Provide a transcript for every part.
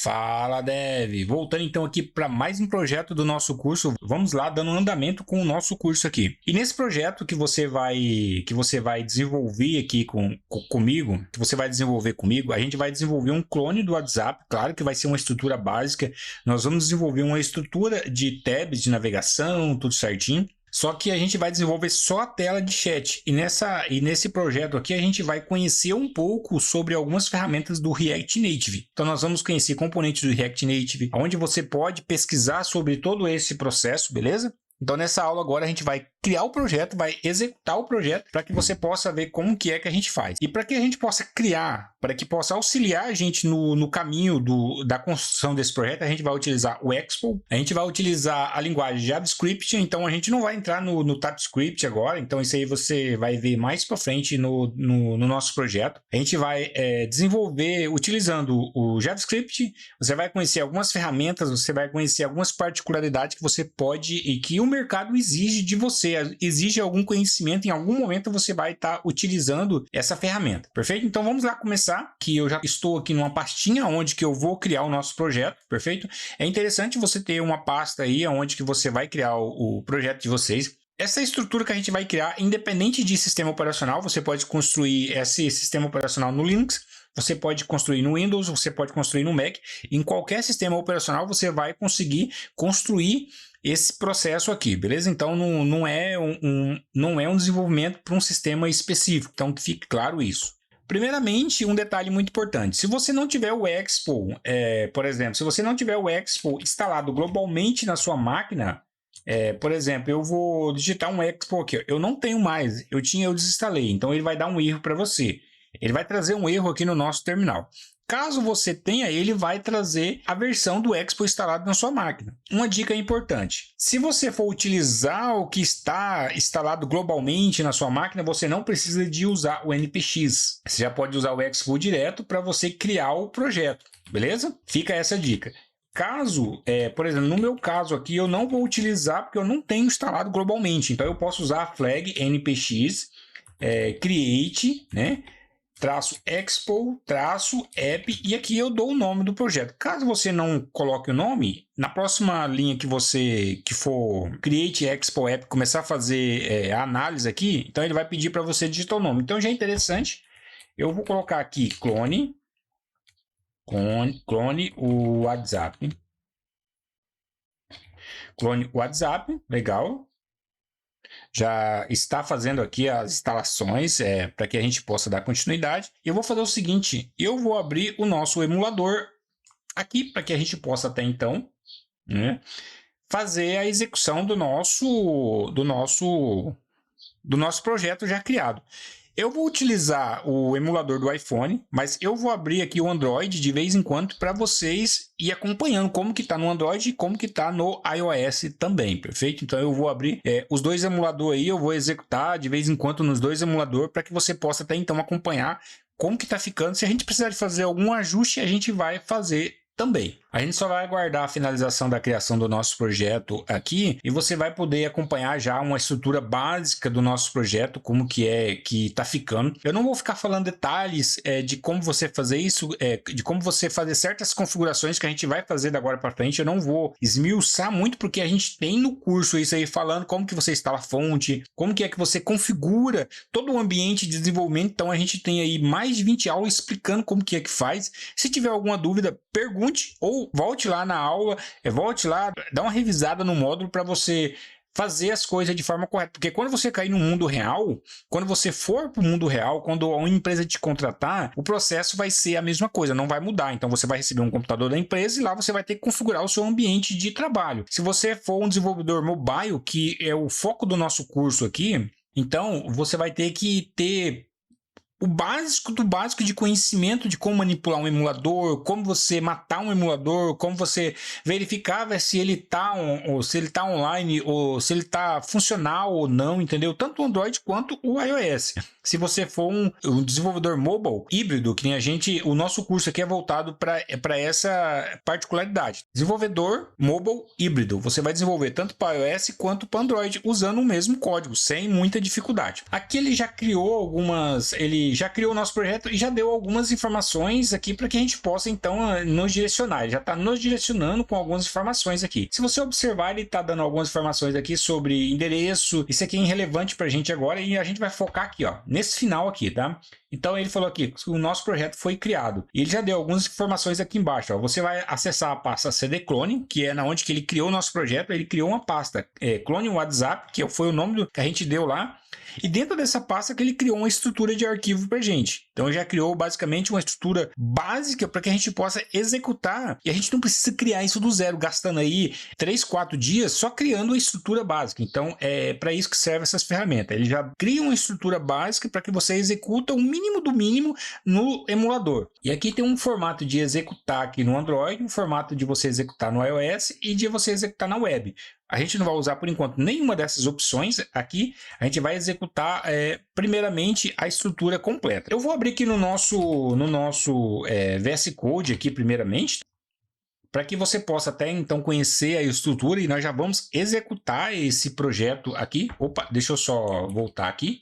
Fala, Dev! Voltando então aqui para mais um projeto do nosso curso, vamos lá dando andamento com o nosso curso aqui. E nesse projeto que você vai desenvolver aqui comigo, a gente vai desenvolver um clone do WhatsApp, claro que vai ser uma estrutura básica. Nós vamos desenvolver uma estrutura de tabs de navegação, tudo certinho. Só que a gente vai desenvolver só a tela de chat. E nesse projeto aqui a gente vai conhecer um pouco sobre algumas ferramentas do React Native. Então nós vamos conhecer componentes do React Native, onde você pode pesquisar sobre todo esse processo, beleza? Então nessa aula agora a gente vai criar o projeto, vai executar o projeto para que você possa ver como que é que a gente faz. E para que a gente possa criar, para que possa auxiliar a gente no caminho da construção desse projeto, a gente vai utilizar o Expo, a gente vai utilizar a linguagem JavaScript, então a gente não vai entrar no TypeScript agora, então isso aí você vai ver mais para frente no nosso projeto. A gente vai desenvolver utilizando o JavaScript, você vai conhecer algumas ferramentas, você vai conhecer algumas particularidades que você pode e que o mercado exige de você, exige algum conhecimento, em algum momento você vai estar utilizando essa ferramenta, perfeito? Então vamos lá começar, que eu já estou aqui numa pastinha onde que eu vou criar o nosso projeto, perfeito? É interessante você ter uma pasta aí onde que você vai criar o projeto de vocês. Essa estrutura que a gente vai criar, independente de sistema operacional, você pode construir esse sistema operacional no Linux, você pode construir no Windows, você pode construir no Mac, em qualquer sistema operacional você vai conseguir construir esse processo aqui, beleza? Então não é um desenvolvimento para um sistema específico, então que fique claro isso. Primeiramente, um detalhe muito importante, se você não tiver o Expo, por exemplo, se você não tiver o Expo instalado globalmente na sua máquina, por exemplo, eu vou digitar um Expo aqui, eu não tenho mais, eu desinstalei, então ele vai dar um erro para você, ele vai trazer um erro aqui no nosso terminal. Caso você tenha, ele vai trazer a versão do Expo instalado na sua máquina. Uma dica importante, se você for utilizar o que está instalado globalmente na sua máquina, você não precisa de usar o npx. Você já pode usar o Expo direto para você criar o projeto, beleza? Fica essa dica. Caso, por exemplo, no meu caso aqui, eu não vou utilizar porque eu não tenho instalado globalmente. Então eu posso usar a flag npx create, né? -expo -app e aqui eu dou o nome do projeto. Caso você não coloque o nome, na próxima linha que for create expo app começar a fazer a análise aqui, então ele vai pedir para você digitar o nome. Então já é interessante, eu vou colocar aqui clone o WhatsApp. Clone WhatsApp, legal. Já está fazendo aqui as instalações para que a gente possa dar continuidade. Eu vou fazer o seguinte, eu vou abrir o nosso emulador aqui para que a gente possa até então, né, fazer a execução do nosso projeto já criado. Eu vou utilizar o emulador do iPhone, mas eu vou abrir aqui o Android de vez em quando para vocês ir acompanhando como que está no Android e como que está no iOS também, perfeito? Então eu vou abrir os dois emuladores aí, eu vou executar de vez em quando nos dois emuladores para que você possa até então acompanhar como que está ficando. Se a gente precisar de fazer algum ajuste, a gente vai fazer também. A gente só vai aguardar a finalização da criação do nosso projeto aqui e você vai poder acompanhar já uma estrutura básica do nosso projeto, como que está ficando. Eu não vou ficar falando detalhes de como você fazer isso, de como você fazer certas configurações que a gente vai fazer da agora para frente. Eu não vou esmiuçar muito porque a gente tem no curso isso aí falando como que você instala a fonte, como que é que você configura todo o ambiente de desenvolvimento. Então a gente tem aí mais de 20 aulas explicando como que é que faz. Se tiver alguma dúvida, pergunte ou volte lá na aula, volte lá, dá uma revisada no módulo para você fazer as coisas de forma correta, porque quando você cair no mundo real, quando você for para o mundo real, quando uma empresa te contratar, o processo vai ser a mesma coisa, não vai mudar. Então você vai receber um computador da empresa e lá você vai ter que configurar o seu ambiente de trabalho. Se você for um desenvolvedor mobile, que é o foco do nosso curso aqui, então você vai ter que ter o básico do básico de conhecimento de como manipular um emulador, como você matar um emulador, como você verificar se ele está online ou se ele está funcional ou não, entendeu? Tanto o Android quanto o iOS. Se você for um desenvolvedor mobile híbrido, que nem a gente, o nosso curso aqui é voltado para essa particularidade. Desenvolvedor mobile híbrido. Você vai desenvolver tanto para iOS quanto para Android usando o mesmo código, sem muita dificuldade. Aqui ele já criou já criou o nosso projeto e já deu algumas informações aqui para que a gente possa então nos direcionar. Ele já está nos direcionando com algumas informações aqui. Se você observar, ele está dando algumas informações aqui sobre endereço. Isso aqui é irrelevante para a gente agora e a gente vai focar aqui, ó, nesse final aqui, tá? Então ele falou aqui que o nosso projeto foi criado. E ele já deu algumas informações aqui embaixo. Ó. Você vai acessar a pasta CD Clone, que é na onde que ele criou o nosso projeto. Ele criou uma pasta Clone WhatsApp, que foi o nome que a gente deu lá. E dentro dessa pasta que ele criou uma estrutura de arquivo para gente. Então já criou basicamente uma estrutura básica para que a gente possa executar. E a gente não precisa criar isso do zero, gastando aí 3, 4 dias só criando a estrutura básica. Então é para isso que servem essas ferramentas. Ele já cria uma estrutura básica para que você executa o mínimo do mínimo no emulador. E aqui tem um formato de executar aqui no Android, um formato de você executar no iOS e de você executar na web. A gente não vai usar por enquanto nenhuma dessas opções aqui. A gente vai executar primeiramente a estrutura completa. Eu vou abrir aqui no nosso VS Code aqui primeiramente, para que você possa até então conhecer a estrutura e nós já vamos executar esse projeto aqui. Opa, deixa eu só voltar aqui.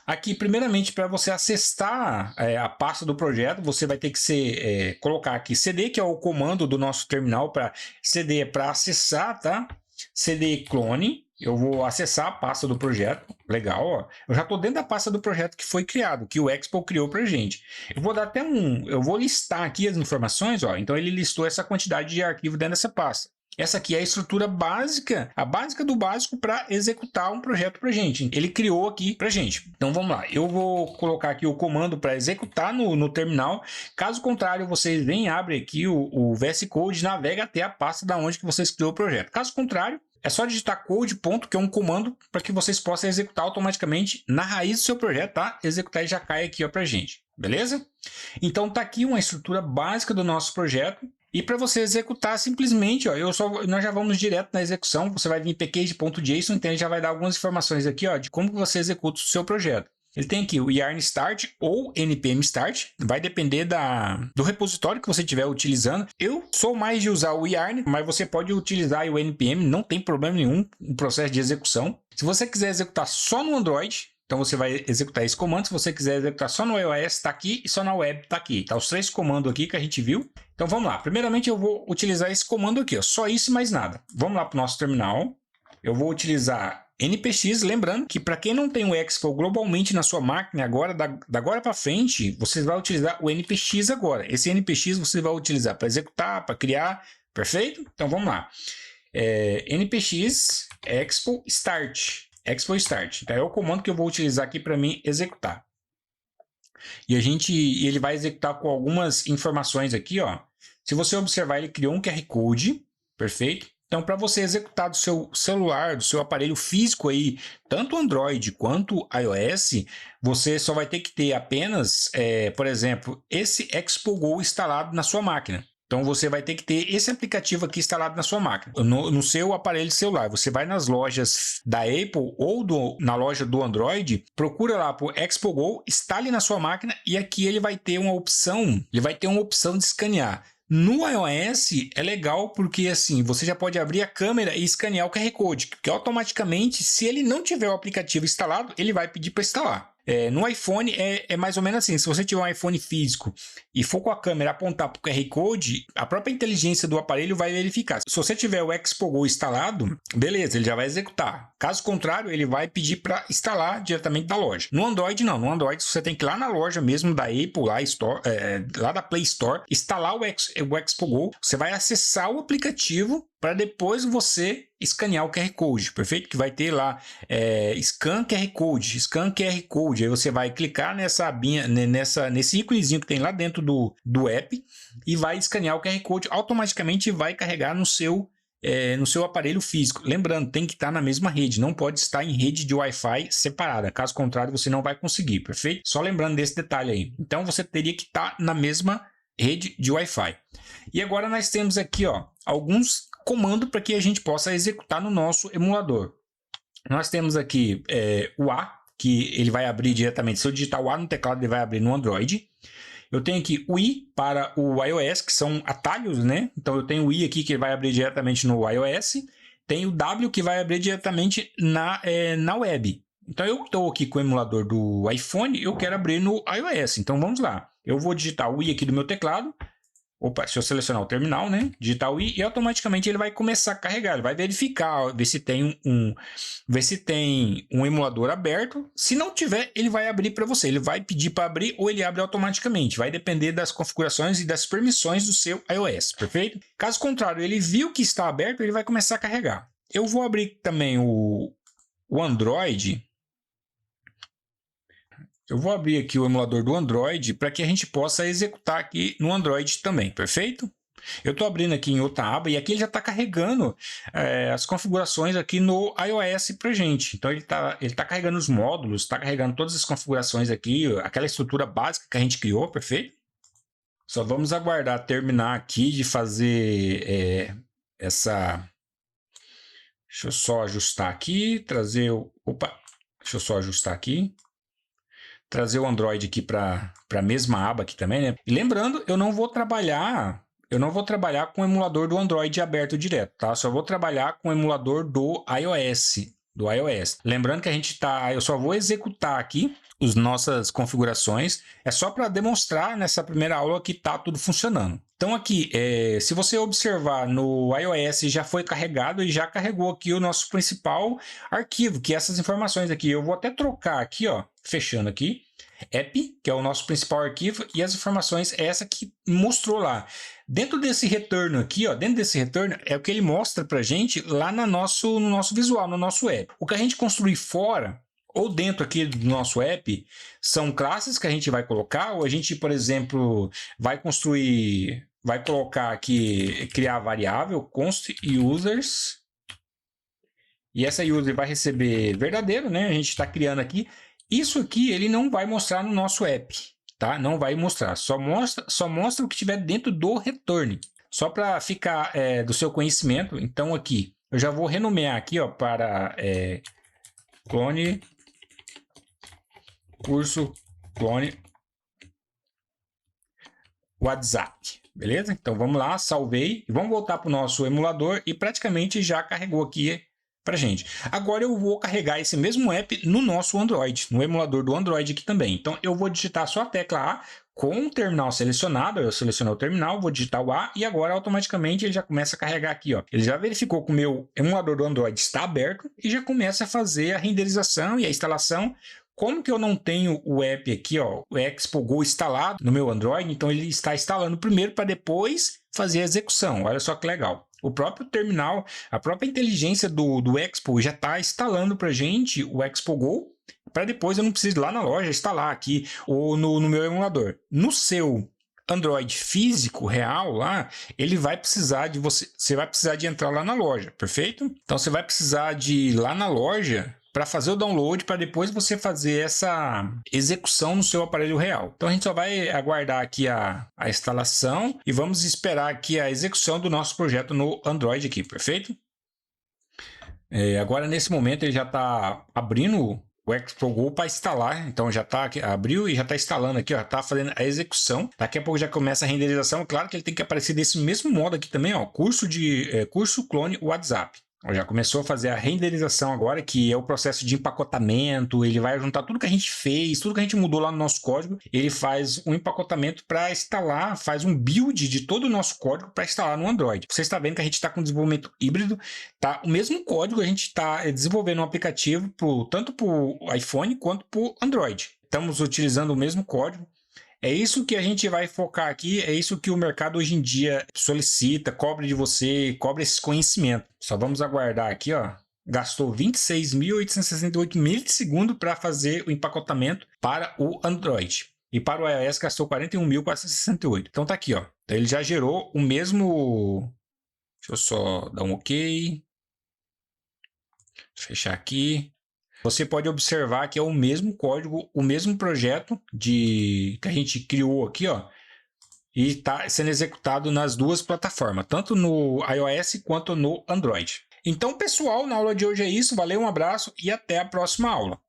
Aqui, primeiramente, para você acessar a pasta do projeto, você vai ter que colocar aqui CD, que é o comando do nosso terminal. Para CD é para acessar, tá? CD clone. Eu vou acessar a pasta do projeto. Legal, ó. Eu já estou dentro da pasta do projeto que foi criado, que o Expo criou para gente. Eu vou dar até eu vou listar aqui as informações, ó. Então ele listou essa quantidade de arquivo dentro dessa pasta. Essa aqui é a estrutura básica, a básica do básico para executar um projeto para gente. Ele criou aqui para gente. Então vamos lá, eu vou colocar aqui o comando para executar no terminal. Caso contrário, vocês vêm, abrem aqui o VS Code, navega até a pasta da onde que vocês criou o projeto. Caso contrário, é só digitar code ponto, que é um comando para que vocês possam executar automaticamente na raiz do seu projeto, tá? Executar e já cai aqui ó para gente, beleza? Então tá aqui uma estrutura básica do nosso projeto. E para você executar simplesmente, ó, nós já vamos direto na execução. Você vai vir em package.json, então ele já vai dar algumas informações aqui, ó, de como você executa o seu projeto. Ele tem aqui o yarn start ou npm start, vai depender do repositório que você estiver utilizando. Eu sou mais de usar o yarn, mas você pode utilizar o npm, não tem problema nenhum no processo de execução. Se você quiser executar só no Android, então você vai executar esse comando. Se você quiser executar só no iOS, está aqui, e só na web está aqui. Tá os 3 comandos aqui que a gente viu. Então vamos lá. Primeiramente eu vou utilizar esse comando aqui, ó. Só isso e mais nada. Vamos lá para o nosso terminal. Eu vou utilizar npx, lembrando que para quem não tem o Expo globalmente na sua máquina, agora, da agora para frente, você vai utilizar o npx agora. Esse npx você vai utilizar para executar, para criar, perfeito? Então vamos lá. Npx expo start. Expo start. Então é o comando que eu vou utilizar aqui para mim executar. E ele vai executar com algumas informações aqui, ó. Se você observar, ele criou um QR Code, perfeito? Então, para você executar do seu celular, do seu aparelho físico aí, tanto Android quanto iOS, você só vai ter que ter apenas, por exemplo, esse Expo Go instalado na sua máquina. Então, você vai ter que ter esse aplicativo aqui instalado na sua máquina, no seu aparelho celular. Você vai nas lojas da Apple ou na loja do Android, procura lá por Expo Go, instale na sua máquina e aqui ele vai ter uma opção de escanear. No iOS é legal porque assim, você já pode abrir a câmera e escanear o QR Code, que automaticamente, se ele não tiver o aplicativo instalado, ele vai pedir para instalar. No iPhone é mais ou menos assim, se você tiver um iPhone físico e for com a câmera apontar para o QR Code, a própria inteligência do aparelho vai verificar. Se você tiver o Expo Go instalado, beleza, ele já vai executar. Caso contrário, ele vai pedir para instalar diretamente da loja. No Android não, no Android você tem que ir lá na loja mesmo da Apple, lá da Play Store, instalar o Expo Go, você vai acessar o aplicativo para depois você escanear o QR Code, perfeito? Que vai ter lá Scan QR Code, aí você vai clicar nessa abinha, nesse íconezinho que tem lá dentro do app e vai escanear o QR Code, automaticamente vai carregar no seu aparelho físico. Lembrando, tem que estar na mesma rede, não pode estar em rede de Wi-Fi separada, caso contrário você não vai conseguir, perfeito? Só lembrando desse detalhe aí. Então você teria que estar na mesma rede de Wi-Fi. E agora nós temos aqui ó, alguns comandos para que a gente possa executar no nosso emulador. Nós temos aqui o A, que ele vai abrir diretamente. Se eu digitar o A no teclado, ele vai abrir no Android. Eu tenho aqui o I para o iOS, que são atalhos, né? Então eu tenho o I aqui que vai abrir diretamente no iOS. Tem o W que vai abrir diretamente na web. Então eu estou aqui com o emulador do iPhone, eu quero abrir no iOS. Então vamos lá. Eu vou digitar o i aqui do meu teclado. Opa, se eu selecionar o terminal, né? Digitar o i e automaticamente ele vai começar a carregar. Ele vai verificar, ver se tem um emulador aberto. Se não tiver, ele vai abrir para você. Ele vai pedir para abrir ou ele abre automaticamente. Vai depender das configurações e das permissões do seu iOS, perfeito? Caso contrário, ele viu que está aberto, ele vai começar a carregar. Eu vou abrir também o Android. Eu vou abrir aqui o emulador do Android para que a gente possa executar aqui no Android também, perfeito? Eu estou abrindo aqui em outra aba e aqui ele já está carregando as configurações aqui no iOS para a gente. Então ele tá carregando os módulos, está carregando todas as configurações aqui, aquela estrutura básica que a gente criou, perfeito? Só vamos aguardar terminar aqui de fazer essa... Deixa eu só ajustar aqui, trazer o... Opa! Deixa eu só ajustar aqui. Trazer o Android aqui para a mesma aba aqui também, né? E lembrando, eu não vou trabalhar com o emulador do Android aberto direto, tá? Só vou trabalhar com o emulador do iOS. Lembrando que eu só vou executar aqui as nossas configurações, é só para demonstrar nessa primeira aula que está tudo funcionando. Então aqui, se você observar no iOS já foi carregado e já carregou aqui o nosso principal arquivo, que é essas informações aqui. Eu vou até trocar aqui, ó, fechando aqui, app, que é o nosso principal arquivo, e as informações é essa que mostrou lá. Dentro desse retorno aqui, ó, dentro desse retorno é o que ele mostra para a gente lá no nosso visual, no nosso app. O que a gente construir fora ou dentro aqui do nosso app são classes que a gente vai colocar, ou a gente, por exemplo, vai colocar aqui, criar a variável const users, e essa user vai receber verdadeiro, né? A gente está criando aqui. Isso aqui ele não vai mostrar no nosso app, tá? Não vai mostrar, só mostra o que tiver dentro do return. Só para ficar do seu conhecimento, então aqui, eu já vou renomear aqui, ó, para clone, curso, clone, WhatsApp, beleza? Então vamos lá, salvei, e vamos voltar para o nosso emulador e praticamente já carregou aqui para gente. Agora eu vou carregar esse mesmo app no nosso Android, no emulador do Android aqui também. Então eu vou digitar só a tecla A com o terminal selecionado, eu selecionei o terminal, vou digitar o A e agora automaticamente ele já começa a carregar aqui, ó. Ele já verificou que o meu emulador do Android está aberto e já começa a fazer a renderização e a instalação. Como que eu não tenho o app aqui, ó, o ExpoGo instalado no meu Android, então ele está instalando primeiro para depois fazer a execução. Olha só que legal. O próprio terminal, a própria inteligência do Expo já está instalando para a gente o ExpoGo, para depois eu não preciso ir lá na loja instalar aqui ou no meu emulador. No seu Android físico, real, lá, ele vai precisar de você vai precisar de entrar lá na loja, perfeito? Então você vai precisar de ir lá na loja para fazer o download, para depois você fazer essa execução no seu aparelho real. Então a gente só vai aguardar aqui a instalação e vamos esperar aqui a execução do nosso projeto no Android aqui, perfeito? Agora nesse momento ele já está abrindo o ExpoGo para instalar, então já está aqui, abriu e já está instalando aqui, ó, está fazendo a execução. Daqui a pouco já começa a renderização. Claro que ele tem que aparecer desse mesmo modo aqui também, ó, curso clone WhatsApp. Já começou a fazer a renderização agora, que é o processo de empacotamento. Ele vai juntar tudo que a gente fez, tudo que a gente mudou lá no nosso código. Ele faz um empacotamento para instalar, faz um build de todo o nosso código para instalar no Android. Você está vendo que a gente está com desenvolvimento híbrido, tá? O mesmo código a gente está desenvolvendo um aplicativo tanto para o iPhone quanto para o Android. Estamos utilizando o mesmo código. É isso que a gente vai focar aqui, é isso que o mercado hoje em dia solicita, cobra de você, cobra esse conhecimento. Só vamos aguardar aqui, ó. Gastou 26.868 milissegundos para fazer o empacotamento para o Android. E para o iOS gastou 41.468. Então tá aqui, ó. Então, ele já gerou o mesmo... Deixa eu só dar um OK. Fechar aqui. Você pode observar que é o mesmo código, o mesmo projeto que a gente criou aqui, ó, e está sendo executado nas duas plataformas, tanto no iOS quanto no Android. Então, pessoal, na aula de hoje é isso. Valeu, um abraço e até a próxima aula.